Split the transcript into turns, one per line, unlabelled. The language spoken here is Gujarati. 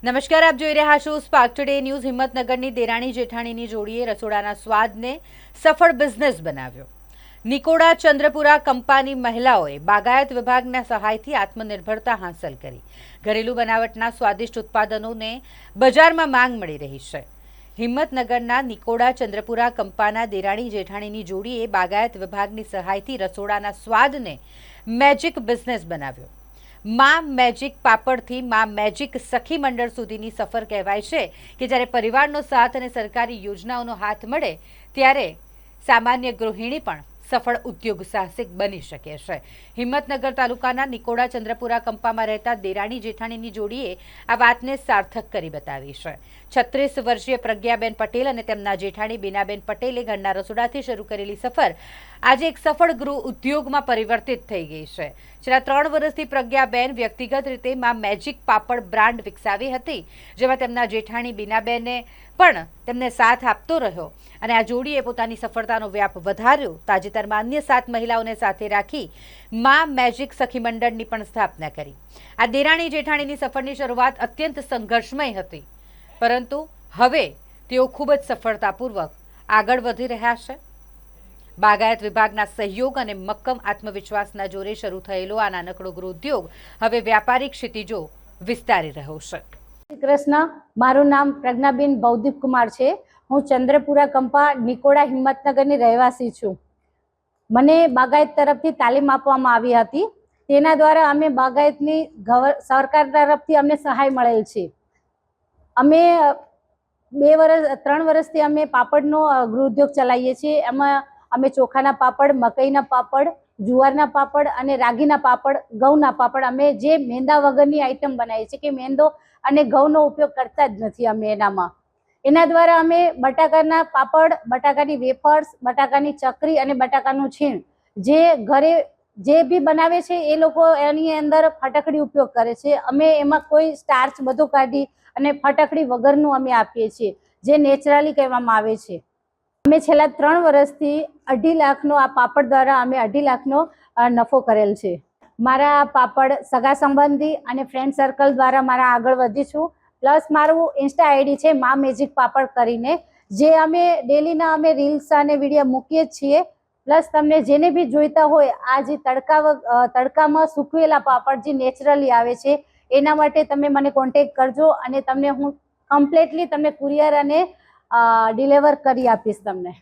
નમસ્કાર, આપ જોઈ રહ્યા છો સ્પાર્ક ટુડે ન્યૂઝ। હિંમતનગરની દેરાણી જેઠાણીની જોડીએ રસોડાના સ્વાદને સફળ બિઝનેસ બનાવ્યો। નિકોડા ચંદ્રપુરા કંપાની મહિલાઓએ બાગાયત વિભાગના સહાયથી આત્મનિર્ભરતા હાંસલ કરી। ઘરેલું બનાવટના સ્વાદિષ્ટ ઉત્પાદનોને બજારમાં માંગ મળી રહી છે। હિંમતનગરના નિકોડા ચંદ્રપુરા કંપાના દેરાણી જેઠાણીની જોડીએ બાગાયત વિભાગની સહાયથી રસોડાના સ્વાદને મેજિક બિઝનેસ બનાવ્યો। માં મેજિક પાપડથી માં મેજિક સખી મંડળ સુધીની સફર કહેવાય છે કે જ્યારે પરિવારનો સાથ અને સરકારી યોજનાઓનો હાથ મળે ત્યારે સામાન્ય ગૃહિણી પણ સફળ ઉદ્યોગ સાહસિક બની શકે છે। હિંમતનગર તાલુકાના નિકોડા ચંદ્રપુરા કંપામાં રહેતા દેરાણી જેઠાણીની જોડીએ આ વાતને સાર્થક કરી બતાવી છે। 36 વર્ષીય પ્રજ્ઞાબેન પટેલ અને તેમના જેઠાણી બીનાબેન પટેલે ઘરના રસોડાથી શરૂ કરેલી સફર આજે એક સફળ ગૃહ ઉદ્યોગમાં પરિવર્તિત થઈ ગઈ છે। છેલ્લા 3 વર્ષથી પ્રજ્ઞાબેન વ્યક્તિગત રીતે માં મેજિક પાપડ બ્રાન્ડ વિકસાવી હતી, જેમાં તેમના જેઠાણી બીનાબેને પણ તેમને સાથ આપતો રહ્યો અને આ જોડીએ પોતાની સફળતાનો વ્યાપ વધાર્યો। તાજેતરમાં અન્ય 7 મહિલાઓને સાથે રાખી માં મેજિક સખી મંડળની પણ સ્થાપના કરી। આ દેરાણી જેઠાણીની સફરની શરૂઆત અત્યંત સંઘર્ષમય હતી, પરંતુ હવે તેઓ ખૂબ જ સફળતાપૂર્વક આગળ વધી રહ્યા છે। બાગાયત વિભાગના સહયોગ અને મક્કમ આત્મવિશ્વાસના જોરે શરૂ થયેલો આ નાનકડો ગૃહ ઉદ્યોગ હવે વ્યાપારિક ક્ષિતિજો વિસ્તારી રહ્યો છે।
કૃષ્ણ, મારું નામ પ્રજ્ઞાબેન ભવદીપ કુમાર છે। હું ચંદ્રપુરા કંપા નિકોડા હિંમતનગરની રહેવાસી છું। મને બાગાયત તરફથી તાલીમ આપવામાં આવી હતી। તેના દ્વારા અમે બાગાયતની સરકાર તરફથી અમને સહાય મળેલ છે। અમે 3 વર્ષથી અમે પાપડનો ગૃહ ઉદ્યોગ ચલાવીએ છીએ। એમાં અમે ચોખાના પાપડ, મકઈના પાપડ, જુવારના પાપડ અને રાગીના પાપડ, ઘઉંના પાપડ, અમે જે મેંદા વગરની આઈટમ બનાવીએ છીએ કે મેંદો અને ઘઉંનો ઉપયોગ કરતા જ નથી અમે એના દ્વારા અમે બટાકાના પાપડ, બટાકાની વેફર્સ, બટાકાની ચકરી અને બટાકાનું છીણ જે ઘરે જે બી બનાવે છે એ લોકો એની અંદર ફટકડી ઉપયોગ કરે છે। અમે એમાં કોઈ સ્ટાર્ચ બધું કાઢી અને ફટકડી વગરનું અમે આપીએ છીએ, જે નેચરલી કહેવામાં આવે છે। અમે છેલ્લા 3 વર્ષથી 2.5 લાખનો આ પાપડ દ્વારા અમે 2.5 લાખનો નફો કરેલ છે। મારા પાપડ સગા સંબંધી અને ફ્રેન્ડ સર્કલ દ્વારા મારા આગળ વધી છું। પ્લસ મારું ઇન્સ્ટા આઈડી છે માં મેજિક પાપડ કરીને, જે અમે ડેલીના અમે રીલ્સ અને વિડીયો મૂકીએ જ છીએ। પ્લસ તમને જેને બી જોઈતા હોય આ જે તડકામાં સૂકવેલા પાપડ જે નેચરલી આવે છે એના માટે તમે મને કોન્ટેક્ટ કરજો અને તમને હું કમ્પ્લીટલી તમને કુરિયર અને ડિલિવર કરી આપીશ તમને।